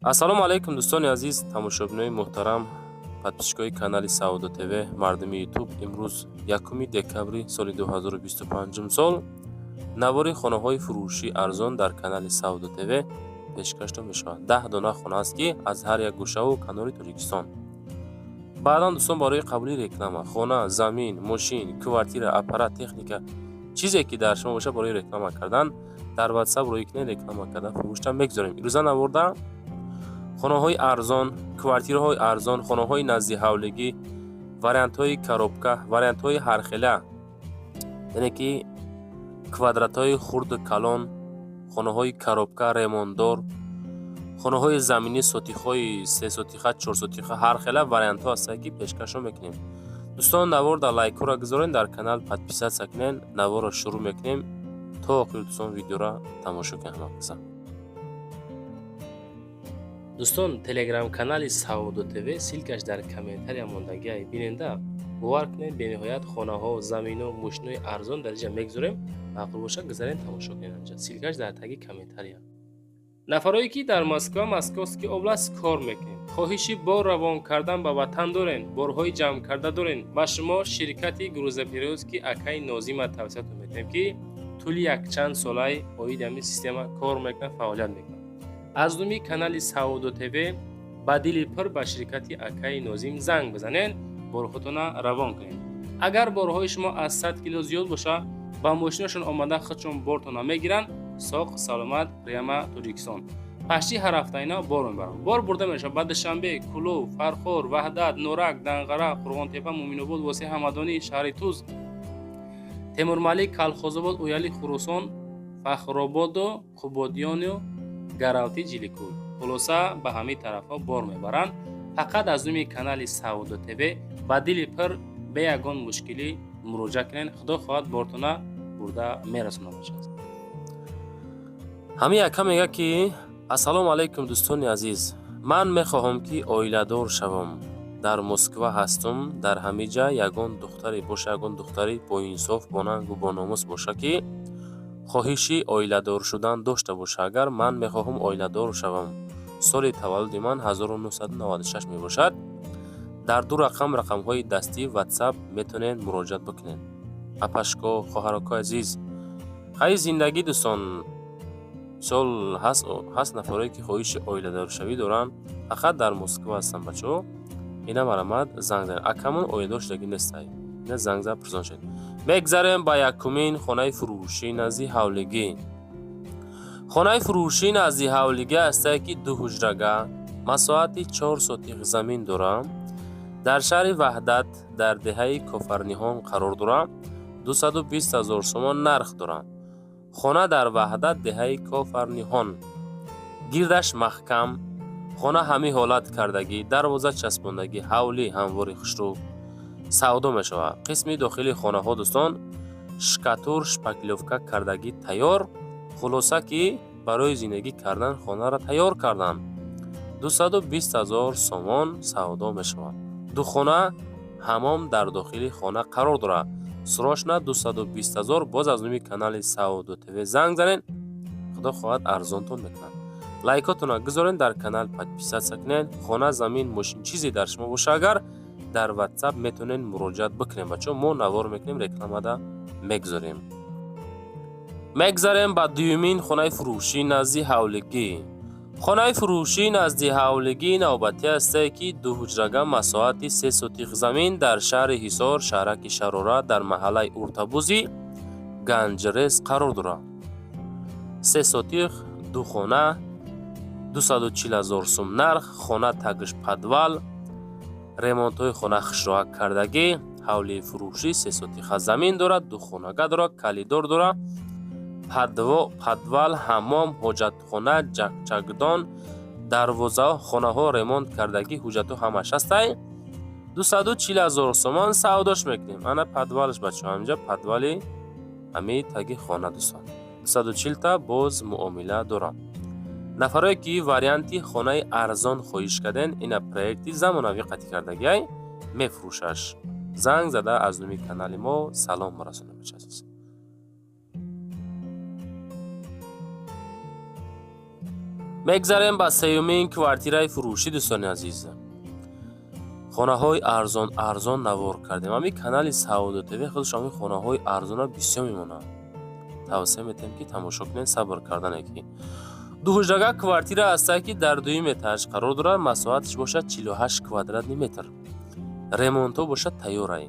ассалому алайкум дӯстони азиз, тамошобинои муҳтарам, подписчикои канали Саудо ТВ, мардуми ютуб. Имрӯз 1 декабри соли 2025 сол навори хонаҳои фурӯшии арзон дар канали Саудо ТВ пешкашто мешавад. 10 дона хона аст ки аз ҳар як гӯшаву канори Тоҷикистон. баъдан дӯстон барои қабули реклама хона, замин, мошин, квартира, аппарат, техника, чизе ки дар шумо боша барои реклама кардан дар WhatsApp рӯи кунед, реклама карда фурӯшта мегузорем. ирӯза навурда хонаҳои арзон, квартираҳои арзон, хонаҳои назди ҳавлигӣ, вариантҳои коробка, вариантҳои ҳархела, яъне ки квадратҳои хурду калон, хонаҳои коробка, ремондор, хонаҳои заминӣ, сотихаҳои 3 сотиха, 4 сотиха, ҳархела вариантҳо ҳастанд ки пешкашро мекунем. дӯстон, наворда лайкҳоро гузорен, дар канал подписатсия кунен. Наворро шурӯъ мекунем. то охир дӯстон видеоро тамошо кунем. дӯстон, телеграм-канали Саудо ТВ силкаш дар комментария мондагиай биненда. бовар кунед, бениҳоят хонаҳо, заминҳо, мошинҳои арзон дар инҷа мегузорем. мақбул боша гузарен, тамошо кунед анҷа. силкаш дар таги комментария. нафарое ки дар Москваски област кор мекунем, хоҳиши бор равон кардан ба ватан дорен, борҳои ҷамъ карда дорен, ба шумо ширкати грузоперевозки Акаи Нозима тавсиятон метавонем ки тӯли якчанд солаи оиди ҳамин система кор мекунад, фаъолият мекунад. аз думи канали Саудо ТВ ба дили пир ба ширкати Акаи Нозим занг бизанен, борҳотона равон кунед. агар борҳои шумо аз 100 кило зиёд боша, ба мошинашон омада худшон бортона мегиранд. соғ саломат, прямо Тоҷикистон. пашти ҳар ҳафтаина бор мебаранд. бор бурда мешавад ба Душанбе, Кулов, Фархор, Ваҳдат, Норак, Данғара, Қурғонтепа, Муъминобод, Восеҳ Ҳамадонӣ, шаҳри Туз, Темурмалик, Калхозобод, Уяли, Хурусон, Фахрободу, Қубодиёну, Гаравти, Ҷиликӯй. хулоса ба ҳамин тарафҳо бор мебаранд. фақат аз думи канали Саудо ТВ ба дили пир бе ягон мушкилӣ муроҷиат кунед. худо хоҳад бортона бурда мерасонад бошад. ҳамин яка мега ки ассалому алайкум дӯстони азиз, ман мехоҳам ки оиладор шавам. дар Москва ҳастам. дар ҳамин ҷа ягон духтаре боша, ягон духтари боинсоф, бонангу бономус боша ки хоҳиши оиладор шудан дошта боша. агар ман мехоҳам оиладор шавам, соли таваллуди ман 1996 мебошад, дар ду рақамҳои дастӣ WhatsApp метавонед муроҷиат бикунед. апашко, хоҳарако азиз, ҳай зиндагӣ дӯстон, сол ҳаст нафарое ки хоҳиши оиладоршавӣ доранд, фақат дар Москва ҳастанд. бачаҳо ина марамад занг занед. акамон оиладор шудагӣ нестай, ина занг зад пурсон шед. мегзарем ба якумин хонаи фурӯшии назди ҳавлигӣ. хонаи фурӯшии назди ҳавлигӣ ҳастае ки 2 ҳуҷрага, масоҳати 4 сотих замин дорам. дар шаҳри Ваҳдат дар деҳаи Кофарниҳон қарор дорам. 220 000 сомон нарх дорам. хона дар Ваҳдат деҳаи Кофарниҳон. гирдаш маҳкам. хона ҳамин ҳолат кардагӣ, дарвоза часпондагӣ, ҳавлӣ ҳамвори хушрӯ савдо мешавад. қисми дохили хонаҳо дӯстон шкатур шпаклёвка кардагӣ тайёр. хулоса ки барои зиндагӣ кардан хонаро тайёр кардан. 220 000 сомон савдо мешавад. ду хона ҳамом дар дохили хона қарор дорад. срочно 220 000. боз аз думи канали Саудо ТВ занг занед. худо хоҳад арзонтон мекунад. лайкотона гузорен, дар канал подписатсия кунед. хона, замин, мошин чизе дар шумо боша, агар дар WhatsApp метавонед муроҷиат бикунем. бачаҳо мо навор мекунем, рекламада мегузорем. мегзарем ба дуюмин хонаи фурӯшии назди ҳавлигӣ. хонаи фурӯшии назди ҳавлигӣ навбатӣ ҳастае ки 2 ҳуҷрага, масоҳати 3 сотих замин дар шаҳри Ҳисор, шаҳраки Шарора, дар маҳаллаи Уртабузи, Ганҷрес қарор дорад. 3 сотих, 2 хона, 240 000 сум нарх. хона тагиш подвал, ремонтҳои хона хушроак кардагӣ. ҳавли фурӯшӣ 3 сотиха замин дорад, 2 хонага дорад, калидор дорад, подвал, ҳаммом, ҳоҷатхона, чакчакдон, дарвоза, хонаҳо ремонт кардагӣ, ҳуҷҷатҳо ҳамаш ҳастай. 240 000 сомон савдош мекунем. ана подвалш бачаҳо, ҳаминҷа подвали ҳамин таги хона дӯстон. 240 та боз муомила дорам. нафарое ки варианти хонаи арзон хоҳиш карден, ина проекти замонавӣ қатъӣ кардагиай мефурӯшаш. занг зада аз думи канали мо салом расонем. мегзарем ба сеюмин квартираи фурӯшӣ. Дӯстони азиз, хонаҳои арзон навор кардем. Ҳамин канали Саудо ТВ худаш ҳамин хонаҳои арзонро бисёр мемонад. тавсия метем ки тамошо кунед, сабр кардане ки дуҳуҷрага квартира ҳастае ки дар дуюм этаж қарор дорад. масоҳатш бошад 48 квадратни метр. ремонтҳо бошад тайёрай.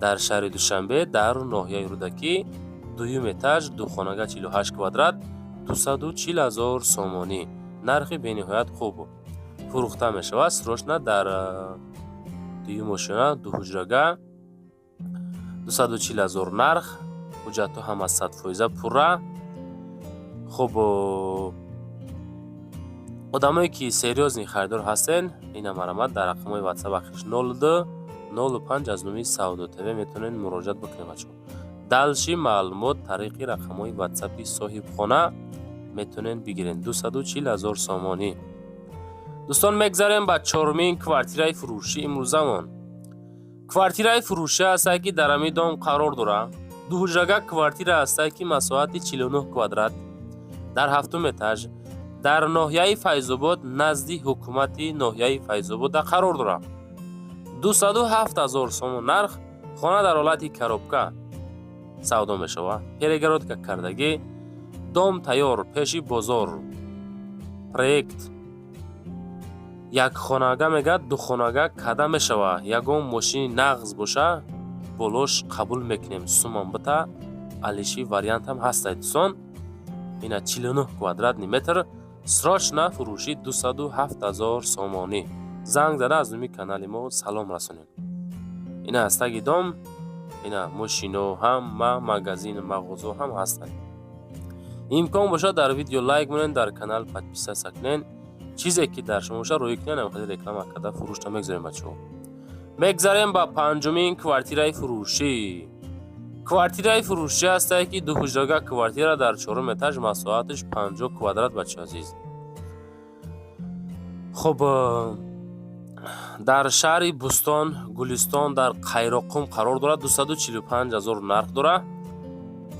дар шаҳри Душанбе дар ноҳияи Рӯдакӣ дуюм этаж духонага 48 квадрат 240,000 сомонӣ. нархи бениҳоят хуб фурӯхта мешавад. срочна дар дуюмошона дуҳуҷрага 240,000 нарх. ҳуҷҷатҳо ҳама 100% пурра. хуб, одамое ки серьёзни харидор ҳастен, ина марамат дар рақамҳои WhatsApp ахирш 0205 аз номи Саудо ТВ метавонед муроҷиат бикунед. бачаҳо далши маълумот тариқи рақамҳои WhatsApp-и соҳибхона метавонед бигиред. 240,000 сомонӣ. дӯстон, мегзарем ба чормин квартираи фурӯшӣ имрӯзамон. квартираи фурӯшӣ ҳастае ки дар ҳамин дом қарор дорад. дуҳуҷрага квартира ҳастае ки масоҳати 49 квадрат дар ҳафтум этаж дар ноҳияи Файзобод назди ҳукумати ноҳияи Файзобода қарор дорад. 207,000 сомон нарх. хона дар ҳолати коробка савдо мешавад. перегородка кардагӣ. дом тайёр пеши бозор. проект якхонага мегӯяд духонага када мешавад. ягон мошини нағз боша болош қабул мекунем. суман бита алиши вариантам ҳастад. дӯстон, ина 49 квадратни метр. срочна фурӯши 207,000 сомонӣ. занг зада аз номи канали мо салом расонед. ина ҳастаги дом. ина мошино ҳама магазин мағоза ҳам ҳастанд. имкон бошад дар видео лайк монед, дар канал подписатсия кунед. чизе ки дар шумо боша рӯй кунед. намехоҳед реклама карда фурӯшта мегзорем бачаҳо. мегзарем ба панҷумин квартираи фурӯшӣ. квартираи фурӯшӣ ҳастае ки дуҳуҷрага квартира дар чорум этаж масоҳатш 50 квадрат. бачаҳо азиз, хуб, дар шаҳри Бустон Гулистон дар Қайроқум қарор дорад. 245,000 нарх дорад.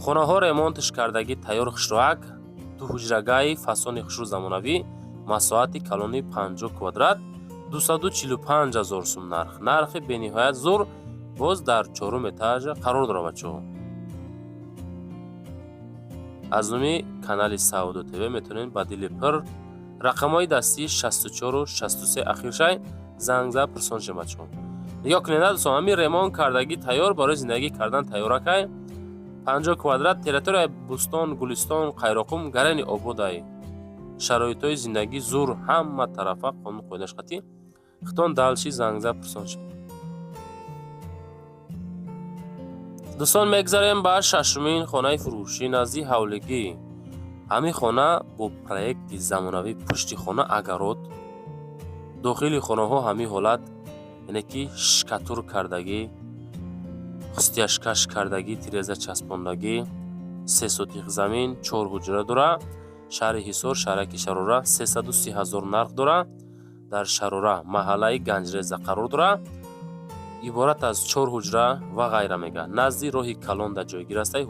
хонаҳо ремонтш кардагӣ тайёр хушроак. дуҳуҷрагаи фасони хушрӯ замонавӣ масоҳати калони 50 квадрат 245,000 сум нарх. нархи бениҳоят зур боз дар чорум этаж қарор дорад. бачаҳо аз номи канали Саудо ТВ метавонед ба дили пир рақамҳои дастӣ 64 63 ахиршай занг зад пурсон шед. бачаҳо нигоҳ кунед, дӯстон, ҳамин ремонт кардагӣ тайёр барои зиндагӣ кардан тайёракай. 50 квадрат территорияи Бустон Гулистон Қайроқум гарани ободай. шароитҳои зиндагӣ зур ҳама тарафа қонун қоидааш қатӣ. хитон далши занг зад пурсон шед. дӯстон, мегзарем ба шашумин хонаи фурӯшӣ назди ҳавлигӣ. ҳамин хона бо проекти замонавӣ. пушти хона агарот. дохили хонаҳо ҳамин ҳолат, яъне ки шкатур кардагӣ, хустияшкаш кардагӣ, тиреза часпондагӣ. 3 сотих замин, 4 ҳуҷра дорад. шаҳри Ҳисор, шаҳраки Шарора 330,000 нарх дорад. дар Шарора маҳаллаи Ганҷреза қарор дорад. иборат аз 4 ҳуҷра ва ғайра мегӯяд. назди роҳи Калонда ҷойгир ҳастаи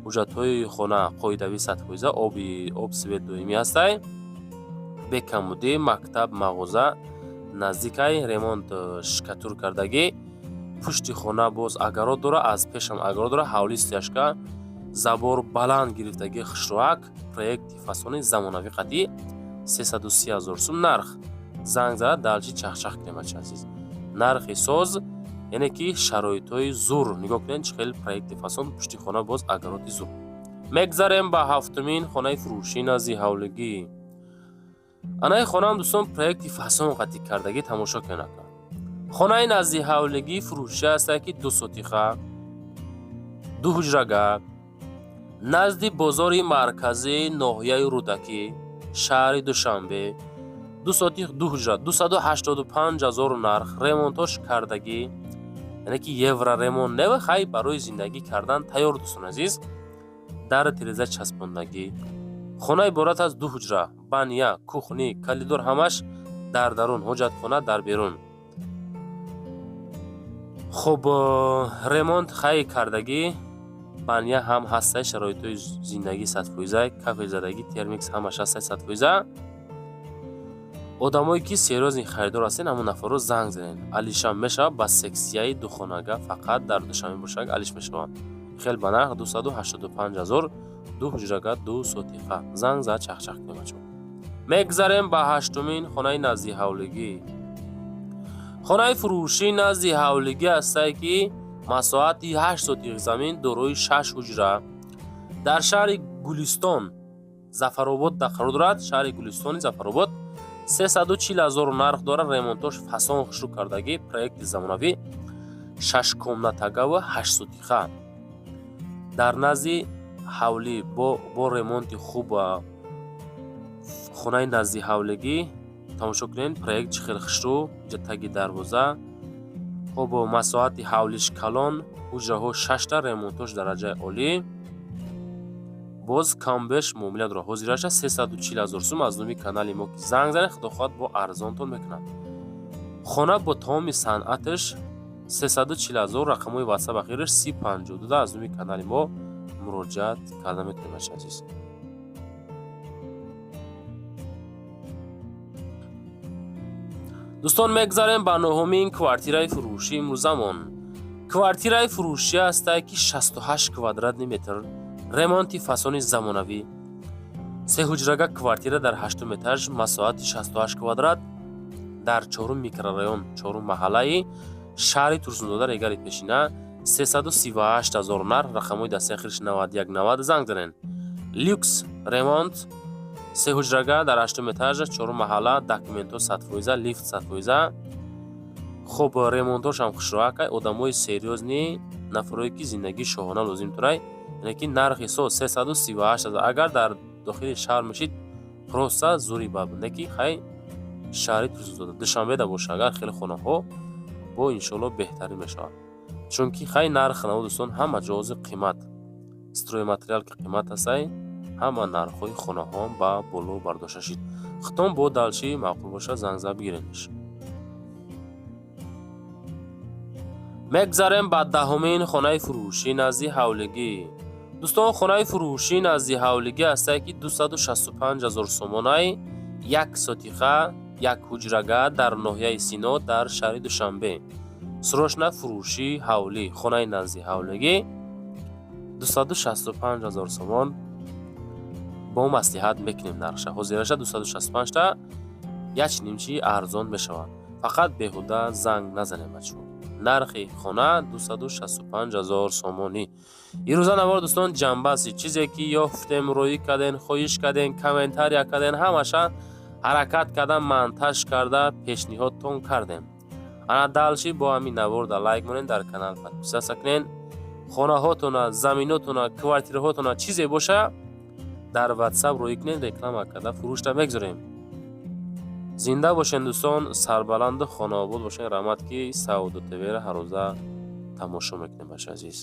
ҳуҷҷатҳои хона қоидави 100%, об свет доимӣ ҳастай. бекамудӣ, мактаб, мағоза наздикай. ремонт шкатур кардагӣ. пушти хона боз агарот дорад. аз пешам агарот дорад. ҳавли стяжка, забор баланд гирифтагӣ хушроак. проекти фасони замонавӣ қатъӣ 330,000 сум нарх. занг зада далчи чахчах кунем бача азиз. нархи соз, яъне ки шароитҳои зур. нигоҳ кунед чӣ хел проекти фасон. пушти хона боз агароти зур. мегзарем ба ҳафтумин хонаи фурӯшӣ назди ҳавлигӣ. анаи хонам дӯстон проекти фасон қатъӣ кардагӣ тамошо кунед. хонаи назди ҳавлигӣ фурӯшӣ ҳастае ки 2 сотиха дуҳуҷрага назди бозори марказии ноҳияи Рӯдакӣ шаҳри Душанбе. 2 сотих 2 ҳуҷра 285,000 нарх. ремонтош кардагӣ, яъне ки евро ремонт не хай барои зиндагӣ кардан тайёр. дӯстон азиз, дар тиреза часпондагӣ. хона иборат аз 2 ҳуҷра, баня, кухни, калидор ҳамаш дар дарун, ҳоҷатхона дар берун. хуб, ремонт хай кардагӣ بانیا هم هسته، شرایط زندگی 100%، کف زدگی ترمیکس همش هسته 100%. одамое ки серьёзни харидор ҳастед ҳамон нафарро занг занед. алишам мешавад ба сексияи духонага фақат дар душами бошак алиш мешавад. хел ба нарх 285,000 ду ҳуҷрага ду сотиқа. занг зад чахчах кунем. мегзарем ба ҳаштумин хонаи назди ҳавлигӣ. хонаи фурӯшӣ назди ҳавлигӣ ҳастае ки масоҳати 8 сотиқи замин дорои 6 ҳуҷра дар шаҳри гулистон зафаробод қарор дорад. шаҳри гулистони зафаробод 340,000 нарх дорад. ремонтош фасон хушрӯ кардагӣ, проекти замонавӣ, 6 комнатага ва 8 сотиқа дар назди ҳавлӣ бо ремонти хуб ва хонаи назди ҳавлигӣ тамошо кунед. проект чӣ хел хушрӯ, ҷаттаги дарвоза, бо масоҳати ҳавлиш калон, ҳуҷраҳо 6та, ремонтош дараҷаи олӣ, боз камбеш муомила дорад. ҳозираша 340,000 сум. аз номи канали мо ки занг занед, худо хоҳад бо арзонтон мекунад. хона бо тамоми санъаташ 340,000. рақамҳои ватсап ахираш 3052. аз номи канали мо муроҷиат карда метавонед азиз. дӯстон, мегзарем ба нӯҳумин квартираи фурӯшӣ имрӯзамон. квартираи фурӯшӣ ҳастае ки 68 квадратный метр, ремонти фасони замонавӣ, сеҳуҷрага квартира дар 8 этаж, масоҳати 68 квадрат дар 4 микрорайон, 4 маҳаллаи шаҳри Турсундода, Регари Пешина, 338,000 нарх. рақамҳои дасти ахираш 9190. занг занед. люкс ремонт, сеҳуҷрага дар 8 этаж, 4 маҳалла, документҳо 100%, лифт 100%. хуб, ремонтош ҳам хушроҳакай. одамои серьёзни, нафарои ки зиндагии шоҳона лозим дорад. яъне ки нархи со 338,000. агар дар дохили шаҳр мешид, просто зури баб, не ки хай шаҳри Турсундода душанбеда боша, агар хеле хонаҳо бо иншоалло беҳтарин мешавад. чунки хай нарх намо дӯстон ҳама ҷози қимат, стройматериал ки қимат ҳастай, ҳама нархҳои хонаҳо ба боло бардошта шид. хитон бо далчи маъқул боша, занг зад бигирениш. мегзарем ба даҳумин хонаи фурӯшӣ назди ҳавлигӣ. дӯстон, хонаи фурӯшӣ назди ҳавлигӣ ҳастае ки 265,000 сомонаи 1 сотиқа, 1 ҳуҷрага дар ноҳияи Сино дар шаҳри Душанбе. срочна фурӯшӣ ҳавлӣ. хонаи назди ҳавлигӣ 265,000 сомон. бо маслиҳат мекунем нархша. ҳозираша 265та яч нимчи арзон мешавад. фақат беҳуда занг назанем бачо. нархи хона 265,000 сомонӣ. ирӯза навор дӯстон, ҷанбаси чизе ки ёфтем, роӣ кардем, хоҳиш кардем, комментария кардем, ҳамаша ҳаракат карда, монтаж карда пешниҳодтон кардем. ана далши бо ҳамин наворда лайк монед, дар канал подписатсия кунед. хонаҳотона, заминотона, квартираҳотона чизе боша, дар ватсап роӣ кунед, реклама карда фурӯшда мегзорем. зинда бошен дӯстон, сарбаланду хонаобод бошен. раҳмат ки Саудо ТВ-ро ҳар рӯза тамошо мекунем баша азиз.